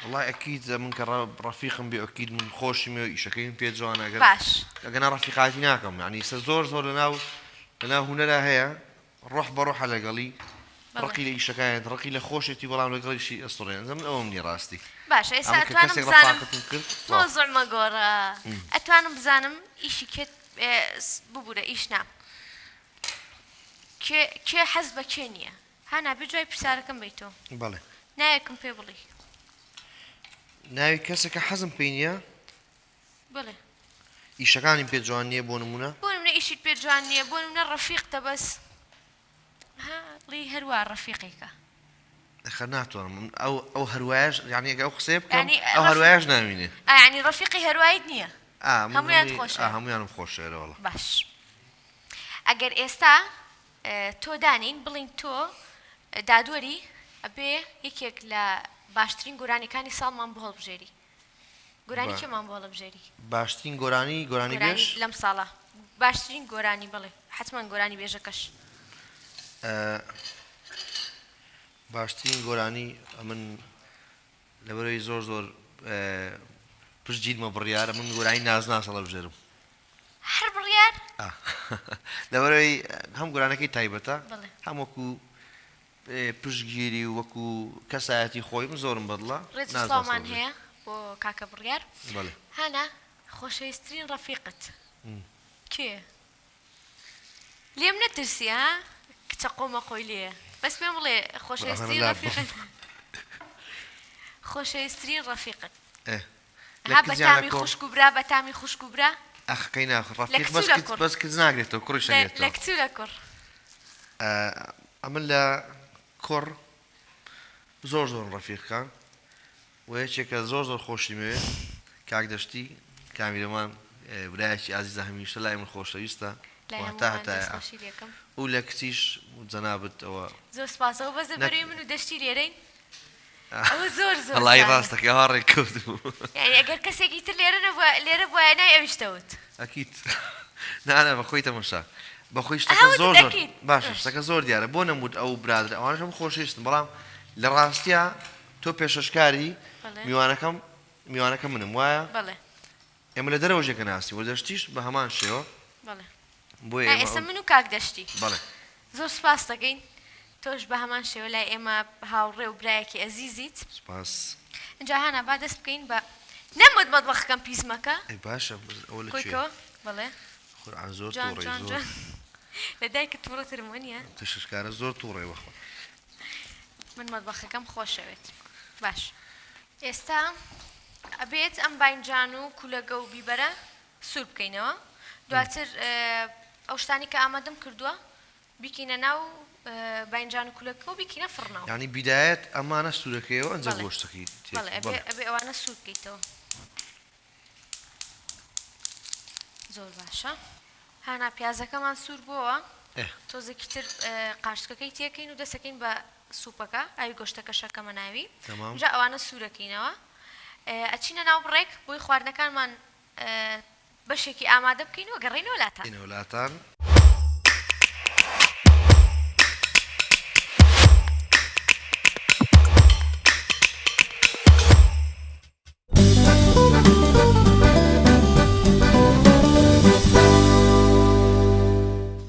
والله ئەکید من کە ڕەفیقم بێ ئەکید من خۆشی مێ ئیشەکەیم پێ جوانە باش ئەگەنا ڕەفیقاتی ناکەم یعنی زۆر لەناو هونەرا هەیە ڕۆح بە ڕۆحە لەگەڵی ڕقی لە ئیشەکانت ڕقی لە خۆشێتی بەڵام لەگەڵیشی ئەستۆڕێن زەم ئەوم نی ڕاستی باش ئێستا ئەتوانم بزانم زۆر مەگۆڕە ئەتوانم بزانم ئیشی کێت ببوورە ئیش نام کێ حەز بە کێ نییە هانا بێ جوای پرسیارەکەم بیتەوە بەڵێ نایەکم پێ بڵێ ناوی کەسێکە حەزم پێی نییە بڵێ ئیشەکانی پێ جوان نییە بۆ نمونە ئیشیت پێ جوان نییە بۆ نمونە ڕەفیقتە بەس ڵی هەروە ڕەفیقێکە خە ناتوانم ئەو هەروایش یعنی ئەو قسێ بکەم ئەو هەروایش نامینێ ینی ڕەفیقی هەروایت نییە هەمویان خۆشە هەمویانم خۆشێرەوەڵە باش ئەگەر ئێستا تۆ دانین بڵین تۆ دادوەری ئەبێ یەکێک لە باشترین گۆرانیەکانی ساڵمان بۆ هەڵبژێری گۆرانی کێمان بۆ هەڵبژێری باشترین گۆرانی بێژ لەم ساڵە باشترین گۆرانی بڵێ حتمما گۆرانی بێژەکەش باشترین گۆرانی من لەبەرەوەی زۆر پشتگیرمە بڕیارە من گۆرانی نازناسە هەڵبژێرم هەر بڕیار لەبەرەوەی هەم گۆرانەکەی تایبەتە هەم وەکو پشتگیری و وەکو کەسایەتی خۆی من زۆرم بەدڵە ڕێزمان هەیە بۆ کاکە بڕیار هانا خۆشەویستترین ڕەفیقت کێ لێم نەترسی ها کچە قۆمە خۆی لێە بەس پێم بڵێ خۆشەویستترین ڕەفیقت خۆشەویستترین ڕەفیقت ها بەتامی خوشک و برا بەتامی خوشک و برا ئەخەکەی ناخ ڕەفیق بەس کچ ناگرێتەوە کوڕیشە لە کچ و لە کوڕ ئەمن لە کوڕ زۆر ڕەفیقەکان و یەکێکە زۆر خۆشی مەوێ کاک دەشتی کامیرەمان برایەکی ئازیزە هەمیشە لای من خۆشەویستە و لە کچیش جەنابەت ئەوە زۆر سپاسەوە بەس بەروی من و دەشتی لێرەین ئەوە زۆر هەڵی ڕاستەکە ها ڕێککەوت بوو ئەگەر کەسێکی تر لێرە بۆیە نای ئەویشتەوت ئەکیت نانە بەخۆی تەمەشا بەخۆی شتەکە زۆر باشە شتەکە زۆر دیارە بۆ نەموت ئەو برادر ئەوانش هەم خۆشەویستن بەڵام لە ڕاستیە تۆ پێشەشکاری میوانەکە منم وایە ئێمە لە دەرەوە ژێکە ناسی وە دەشتیش بە هەمان شێوە بۆیە ئێستا من و کاک دەشتی بەڵێ زۆر سپاس دەکەین تۆش بە هەمان شێوە لای ئێمە هاوڕێ و برایەکی ئەزیزیت سپاس اینجا هانا با دەست بکەین بە نەموت مەطبەخەکەم پیسمەکە باشە ئەوە لەکوێ بەڵێ قورئان زۆر تووڕێ زۆر لە دایکت تووڕەترم وەنیە تشکارە زۆر تووڕێ وەخۆ من مەطبەخەکەم خۆشەوێت باش ئێستا ئەبێت ئەم باینجان و کولەگە و بیبەرە سوور بکەینەوە دواتر ئەو شتانی کە ئامادەم کردووە بیکەینە ناو باینجان و کولەکە و بیکەینە فڕنەوە یعنی بیدایەت ئەمانە سوورەکەیەوە ئەنجە گۆشتەکەی ئەبێ ئەوانە سوور بکەیتەوە زۆر باشە هانا پیازەکەمان سوور بووە تۆزێکی تر قاشکەکەی تێکەین و دەسەکەین بە سوپەکە ئاوی گۆشتەکە شەکەمە ناوی جا ئەوانە سوورەکەینەوە ئەچینە ناو بڕێک بۆی خواردنەکانمان بەشێکی ئامادە بکەینەوە گەڕێینەوە لاتان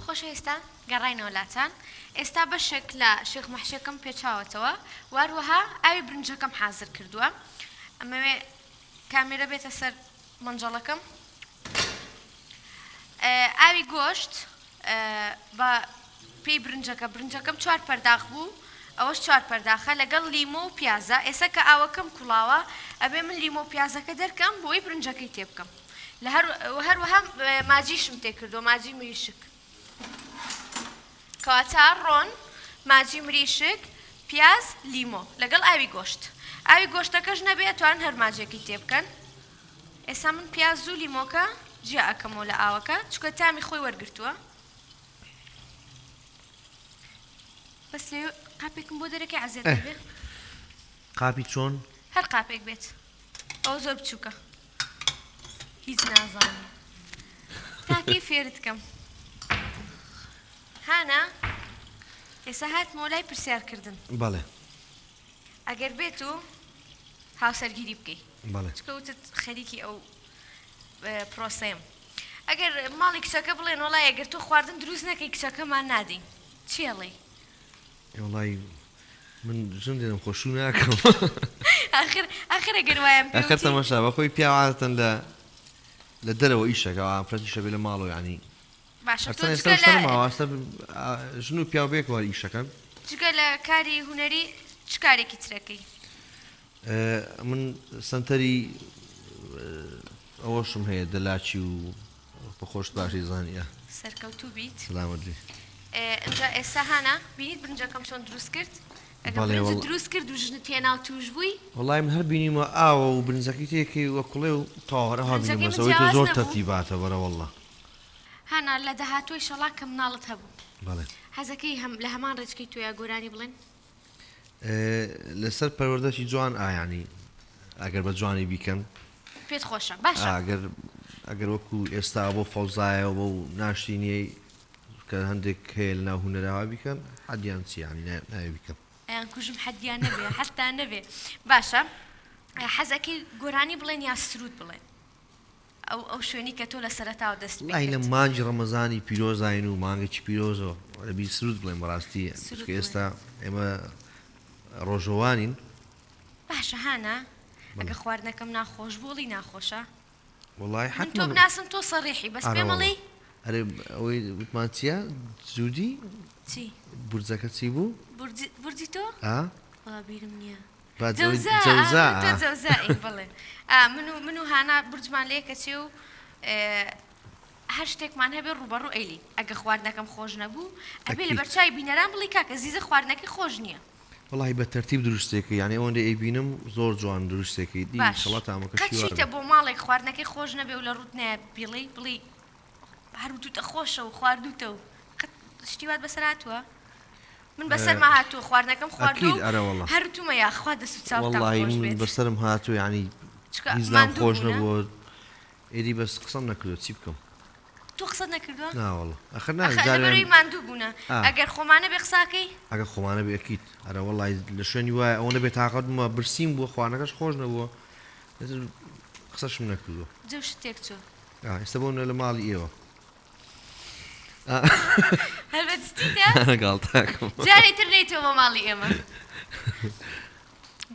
خۆشەویستان گەڕاینەوە لاتان ئێستا بەشێک لە شێخ مەحشەکەم پێچاوەتەوە واروەها ئاوی برنجەکەم حازر کردووە ئەمەوێ کامێرە بێتە سەر منجەڵەکەم ئاوی گۆشت بە پێی برنجەکەم 4 پەرداغ بوو ئەوەش 4 پەرداخە لەگەڵ لیمۆ و پیازە. ئێستا کە ئاوەکەم کوڵاوە ئەبێ من لیمۆ و پیازەکە دەرکەم بۆی برنجەکەی تێ بکەم. لە هەروەها ماجیشم تێ کردو، ماجی مریشک کەواتە ڕۆن، ماجی مریشک، پیاز، لیمۆ لەگەڵ ئاوی گۆشت. ئاوی گۆشتەکەش نەبێت توان هەر ماجێکی تێ بکەن. ئێستا من پیاز و لیمۆکە جیا ئەەکەمەوە لە ئاوەکە چکە تامی خۆی وەرگرتووە. بەس لێ قاپێکم بۆ دەرەکەی عەزیێت بێ. قاپی چۆن؟ هەر قاپێک بێت، ئەو زۆر بچووکە، هیچ نازانم. تاکەی فێرت بکەم. هانە ئێستا هاتمەوە لای پرسیارکردن. بەڵێ. ئەگەر بێت و هاوسەرگیری بکەیت. بەڵێ. چکە وتت خەریکی ئەو پرۆسەیەم. ئەگەر ماڵی کچەکە بڵێن وەڵای ئەگەر تۆ خواردن دروست نەکەی کچەکەمان نادەین، چێڵێ؟ وەڵای من ژن دێنم خۆشوو ناکەم. ئاخر ئەگەر وایە ئاخر تەماشا بەخۆی پیا عادەتەن لە دەرەوە ئیشەکە ئافرەتیشە بێ لە ماڵەوە یعنی باشە تۆ ئێستا ژن و پیاو بێکەوە ئیشەکەن. جگە لە کاری هونەری چ کارێکی ترەکەی؟ من سنتەری ئەوەشم هەیە دەلاچی و بەخۆش باشی زانیە. سەرکەوتوو بیت. سلامەتی. اینجا ئێستا هانە بینیت برنجەکەم چۆن دروست کرد؟ ئەگەر برنج دروست کرد و ژنت تێناو توش بووی؟ وەڵای من هەر بینیمە ئاوە و برنجەکەی تێکەی وە کوڵێ و تاوەڕە هابینیمە سەوەی تۆ زۆر تەرتیباتە بەرە وەڵڵا. هانا لە داهاتووی شەڵا کە مناڵت هەبوو. بەڵێ. حەزەکەی لە هەمان ڕێچکەی تۆیا گۆرانی بڵێن؟ لەسەر پەروەردەشی جوان ئایانی ئەگەر بە جوانی بیکەن پێت خۆشە. باشە. ئەگەر وەکو ئێستا بۆ فەوزایە بۆ ناشرینەی کە هەندێک هەیە لە ناو هونەرەوە بیکەن حەدیان چی ینی ناوێ بیکەن. ئەیان کوژم حەدیان نەبێ حەتا نەبێ. باشە حەزەکەی گۆرانی بڵێن یا سرود بڵێن؟ ئەو شوێنی کە تۆ لە سەرەتاوە دەست پێ لە مانگی ڕەمەزانی پیرۆزین و مانگێکی پیرۆزەوە لەبی سرود بڵێن بەڕاستی ئێستا ئێمە ڕۆژەوانین. باشە هانە ئەگە خواردنەکەم ناخۆش بۆڵی ناخۆشە؟ وەڵای من تۆ بناسم تۆ سەڕێحی بەس پێ مەڵی ئەرێ ئەوەی وتمان چییە؟ جوودی؟ چی؟ بورجەکە چی بوو؟ بورجی تۆ؟ وەڵا بیرم نییە. جەوزا بڵێ. من و هانا برجمان لێ کەچێ و هەر شتێکمان هەبێ ڕوبەڕوو ئەیلی ئەگە خواردنەکەم خۆش نەبوو ئەبێ لە بەرچای بینەران بڵی کاکە زیزە خواردنەکەی خۆش نییە. وڵی بە تەرتیب دروستێکی یعنی ئەوەندە ئەیبینم زۆر جوان دروستێکی دی قەچیتە بۆ ماڵێک خواردنەکەی خۆش نەبێ و لە ڕوت نایە بڵی هەروتوتە خۆشە و خواردوتە و شتیوات بەسەر هاتووە؟ من بەسەرما هاتووە خواردنەکەم خواردو هەروتومە یاخوا دەست و چاوتان خۆش بێت. بەسەرم هاتوو یعنی هیچ خۆش نەبووە ئێری بەس قسەم نەکردو چی بکەم؟ تۆ قسەت نەکردووە؟ ناوەڵ ئەخەرەی ماندوو بوونە ئەگەر خۆمانە بێ قساکەی؟ ئەگە خۆمانە بێکیت ئەرە وەڵی لە شوێنی وایە ئەوە نەبێت تااقەتمە برسیم بووە خواردنەکەش خۆش نەبووە قسەشم نەکردووە. جەو شتێک چۆ؟ ئێستا بۆ لە ماڵی ئێوە هەلبەتستیتە؟ گاڵتاکەم جارێ تر نەیتەوە بە ماڵی ئێمە.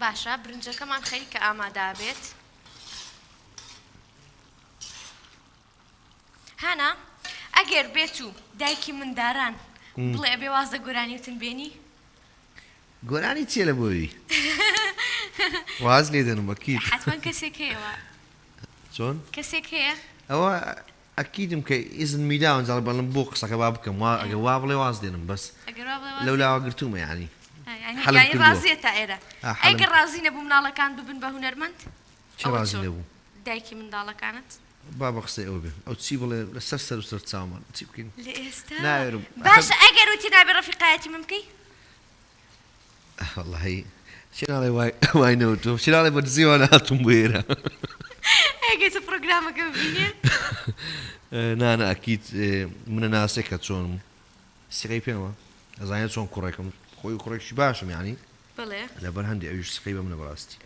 باشە برنجەکەمان خەریکە ئامادا بێت. هانا ئەگەر بێت و دایکی منداران بڵێ ئەبێ وازە گۆرانیوتن بێنی؟ گۆرانی چیە لە بۆی؟ واز لێ دەنم وەکیت حتمەن کەسێک هەیەوە. چۆن؟ کەسێک هەیە؟ ئەوە ئەکیدم کە ئیزن میداون جاڵ بەڵم بۆ قسەکە با بکەم ئەگە وا بڵێ واز دێنم بەس لەولاوە گرتومە یعنی ڕازیە تا ئێرە. ئەگەر ڕازی نەبوو مناڵەکان ببن بە هونەرمەند؟ چ ڕازی نەبوو؟ دایکی منداڵەکانت؟ با بە قسەی ئەو بێ ئەو چی بڵێ لەسەر سەر و سەر چاومان چی بکەین؟ لە ئێستا؟ ناوێرم. باشە ئەگەر وتی نابێ ڕەفیقایەتی من بکەی؟ وەڵڵاهی چی ناڵێ وای نەوتۆ چی ناڵێ بە دزیوانە هاتووم بۆ ئێرە. ئەگەر پرۆگرامەکە ببینێ؟ نانە ئەکید منە ناسێکە چۆنم سقەی پێمە ئەزانێت چۆن کوڕێکم خۆی کوڕێکی باشم یعنی بڵێ لەبەر هەندێک ئەویش سقەی بە منە بەڕاستی.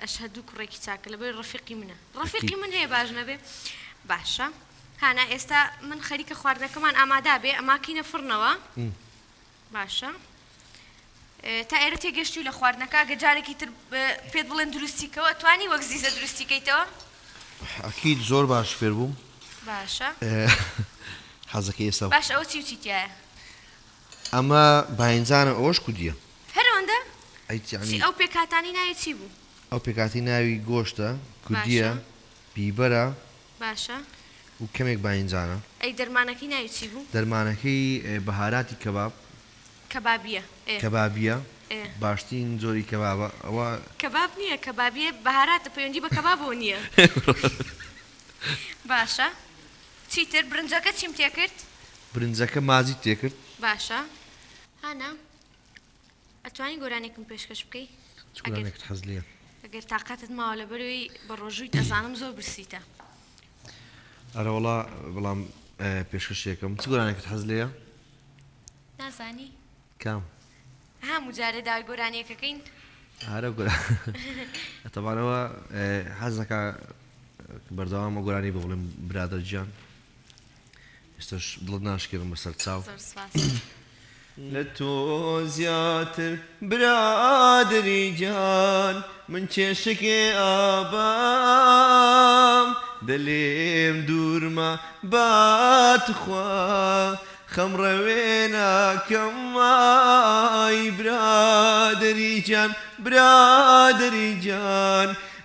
ئەشهەدوو کوڕێکی چاکە لەبەر ڕەفیقی منە. ڕەفیقی من هەیە باش نەبێ؟ باشە هانا ئێستا من خەریکە خواردنەکەمان ئامادا بێ ئەماکەینە فڕنەوە. باشە تا ئێرە تێگەشتی و لە خواردنەکە گە جارێکی تر پێت بڵێن دروستیکەوە توانی وەک زیزە دروستیکەیتەوە؟ ئەکید زۆر باش فێر بووم. باشە حەزەکە ئێستا باش ئەوە چی و چیتیایە؟ ئەمە باینجانە ئەوەش کودیە ئەی ئەو پێکاتانی ناوی چی بوو؟ ئەو پێکاتی ناوی گۆشتە کوردیە بیبەرە باشە و کەمێک باینجانە. ئەی دەرمانەکەی ناوی چی بوو؟ دەرمانەکەی بەهاراتی کەباب کەبابیە باشترین جۆری کەبابە ئەوە کەباب نییە کەبابیە بەهاراتە پەیوەندی بە کەبابەوە نییە. باشە چیتر برنجەکە چیم تێ کرد؟ برنجەکە مازی تێکرد. باشە هانا ئەتوانی گۆرانێکم پێشکەش بکەی؟ گۆرانێکت حەز لێیە؟ ئەگەر تااقەتت ماوە لە بەروی بە ڕۆژووی دەزانم زۆر برسیتە. ئەرەوەڵا بەڵام پێشکەشێکم چ گۆرانێکت حەز لێیە؟ نازانی؟ کام؟ هەموو جارە داوای گۆرانیەکەکەین؟ هەرە گۆران ئەتەوانەوە حەز نەکا بەردەوامە گۆرانی بە بڵێم برادەرگیان ئێستاش دڵت ناشکێنم بەسەر چاو لە تۆ زیاتر برادری جان من کێشکێ ئابام دەلێم دوورمە باتخوا خەمڕەوێ ناکەم ئای برادری جان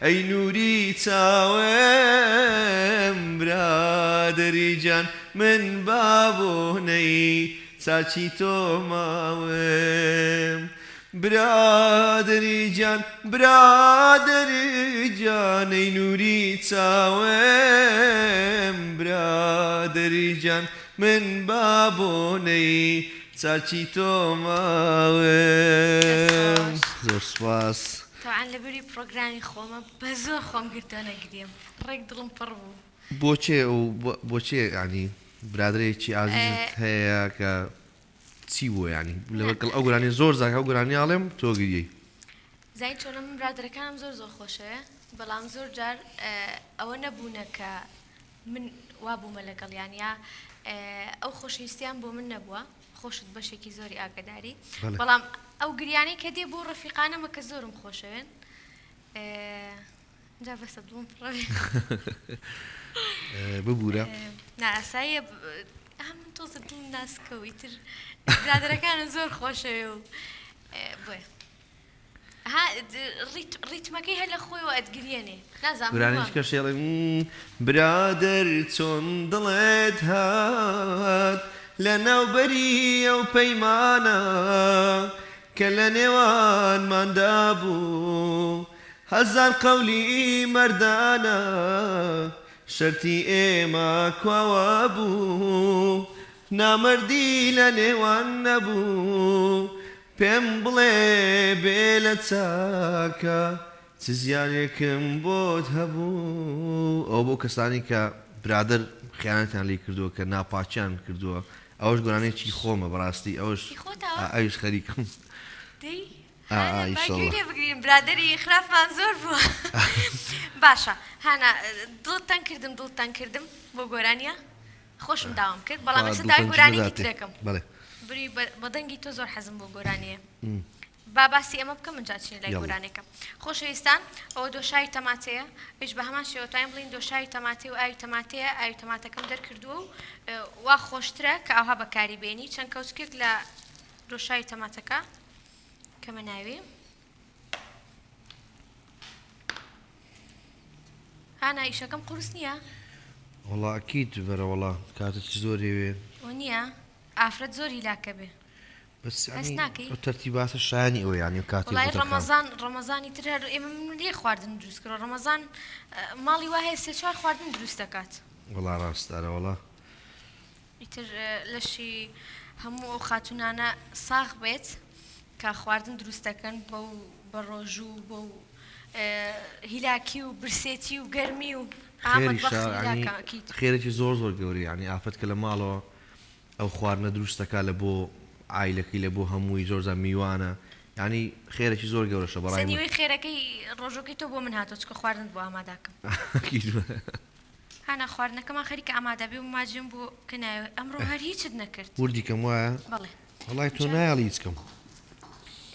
ئەی نووری چاوێم برادری جان من بابۆنەی چاچی تۆ ماوێم برادری جان ئەی نووری چاوێم برادری جان من بابۆنەی چاچی تۆ ماوێم. زۆر سوپاس. تەوان لە بەری پرۆگرامی خۆمە بە زۆر خۆم گرتۆ نەگریم ڕێک دڵم پڕ بوو. بۆچێ ینی برادرێکی ئازیزت هەیە کە چی بووە ینی لەوەکەڵ ئەو گۆرانی زۆر زاکە ئەو گۆرانی ئاڵێم تۆ گریەی زای چۆنە من برادەکانم زۆر خۆشەیە بەڵام زۆر جار ئەوە نەبوونە کە من وا بوومە لەگەڵ یانیا ئەو خۆشەویستیان بۆ من نەبووە خۆشت بەشێکی زۆری ئاگداری بەڵام ئەو گریانەی کە دێ بۆ ڕەفیقانەمە کە زۆرم خۆشەوێن جا بەسە دڵم پڕەوێ ببوورە ناسایە من تۆزە دڵم ناسکەوی تر برادەرەکانە زۆر خۆشەوێ و بۆیە ڕیتمەکەی هەر لە خۆیەوە ئەتگرێنێ برانیشکە شێڵێ برادر چۆن دڵێت هات لە ناوبەری ئەو پەیمانە کە لە نێوانماندا بوو هەزار قەولی مەردانە شەرتی ئێمە کواوە بوو نامەردی لە نێوان نەبوو پێم بڵێ بێ لە چاکە چ زیانێکم بۆت هەبوو. ئەو بۆ کەسانی کە برادر خیانەتیان لێ کردووە کە ناپاچیان کردووە ئەوش گۆرانێکی خۆمە بەڕاستی ئەوش خەریکم بگرین برادری خراپمان زۆر بووە. باشە هانا دڵتان کردم بۆ گۆرانیە خۆشم داوام کرد بەڵام ئێستا داوای گۆرانێکی ترەکەم بری بەدەنگی تۆ زۆر حەزم بۆ گۆرانیە باباسی ئەمە بکەم من جاچین لای گۆرانێکم. خۆشەویستان ئەوە دۆشای تەماتەیە پێش بە هەمان شێوە توانین بڵین دۆشای تەماتێ و ئاوی تەماتەیە ئاوی تەماتەکەم دەرکردووە و وا خۆشترە کە ئەوها بەکاری بێنی چەند کەوچکێک لە دۆشای تەماتەکە کەمە ناوێ هانا ئیشەکەم قورس نییە؟ وەڵا ئەکید بەرە وەڵا کاتت زۆرێوێ ئەو نییە ئافرەت زۆری لاکە بێ بەس تەرتیباتە شایانی ئەوە ینی کاتی ڕەمەزانی تر هەر ئێمە لێ خواردن دروست کرد ڕەمەزان ماڵی وا هەیە سێ چوار خواردن دروست دەکات. وەڵا ڕاستارە وەڵا ئیتر لەشی هەموو ئەو خاتونانە ساغ بێت کە خواردن دروست دەکەن بە ڕۆژوو بۆ هیلاکی و برسێتی و گەرمی و خێرێکی زۆر گەوری ینی ئافرەت کە لە ماڵەوە ئەو خواردنە دروستەکە لە بۆ ئایلەکەی لە بۆ هەمووی زۆرزە میوانە ینی خێرێکی زۆر گەورەشە بەڵام خێرەکەی ڕۆژۆکەی تۆ بۆ من هاتۆ چکە خواردن بۆ ئاماداکەم هانا خواردنەکەمان خەریکە ئامادەبێ و ماجم بۆ کنایە ئەمڕۆ هەر هیچت نەکرد وردیکەم وایە وەڵای تۆ نایڵی هیچکەم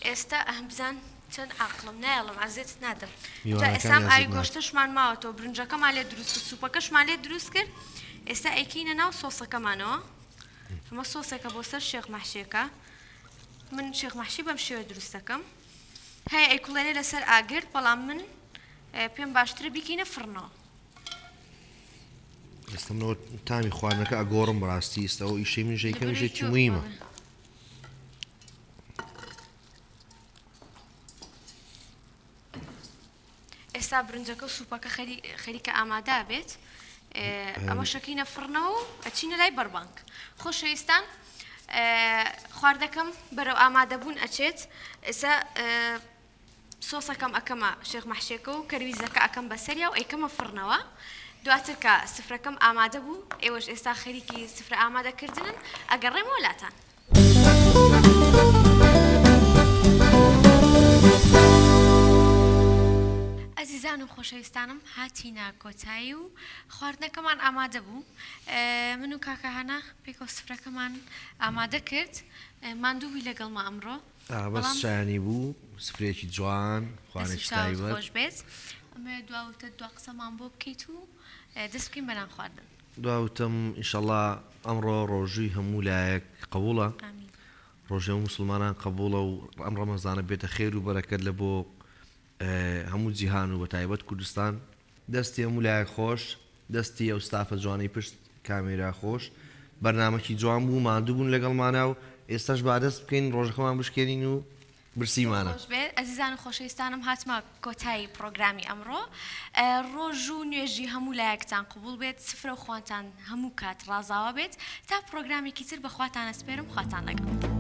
ئێستا ئەهم بزان چەند عقلم نایڵم ئازێتت نادەم ئێستا ئاوی گۆشتەشمان ماوەتەوە برنجەکەمان لێ دروست کرد سوپەکەشمان لێ دروست کرد ئێستا ئەیکەینە ناو سۆسەکەمانەوە ئەمە سۆسێکە بۆ سەر شێخ مەحشیەکە من شێخ مەحشی بەم شێوە دروست دەکەم هەیە ئەیکوڵێنێ لەسەر ئاگر بەڵام من پێم باشترە بیکەینە فڕنەوە. ئێستامەوە تامی خواردنەکە ئەگۆڕم بەڕاستی ئێستاەوە ئیشەی من ژەیکەم ژێکی مویمە. ئێستا برنجەکە و سوپەکە خەریکە ئامادا بێت ئەمە شەکەینە فڕنەوە و ئەچینە لای بەربانک. خۆشەویستان خواردەکەم بەرەو ئامادەبوون ئەچێت. ئێستا سۆسەکەم ئەەکەمە شێخ مەحشێکە و کەرویزەکە ئەەکەم بەسەریا و ئەیکەمە فڕنەوە. دواتر کە سفرەکەم ئامادە بوو ئێوەش ئێستا خەریکی سفرە ئامادەکردنن ئەگەڕێمەوە لاتان. ئەزیزان و خۆشەویستانم هاتینا کۆتایی و خواردنەکەمان ئامادە بوو. من و کاکەهانە پێکەوە سفرەکەمان ئامادە کرد. ماندووی لەگەڵمە ئەمڕۆ بەس شایانی بوو سفرێکی جوان خوانێکی تایبەت خۆش بێت. ئەمە دواوتە دوا قسەمان بۆ بکەیت و دەست بکەین بەران خواردن. دواوتم ئینشەڵڵا ئەمڕۆ ڕۆژووی هەموو لایەک قبوڵە، ڕۆژی هەموو مسلمانان قبوڵە و ئەم ڕەمەزانە بێتە خێر و بەرەکەت لە بۆ هەموو جیهان و بە تایبەت کوردستان. دەستی هەموو لایەک خۆش، دەستی ئەو ستافە جوانەی پشت کامێرا خۆش، بەرنامەکی جوان بوو ماندوو بوون لەگەڵمانە و ئێستاش با دەست بکەین ڕۆژەکەمان بشکێنین و برسیمانە. ئەزیزان و خۆشەویستانم هاتمە کۆتایی پرۆگرامی ئەمڕۆ. ڕۆژ و نوێژی هەموو لایەکتان قبول بێت، سفرە و خوانتان هەموو کات ڕازاوە بێت تا پرۆگرامێکی تر بەخواتان ئەسپێرم خواتان لەگەڵ.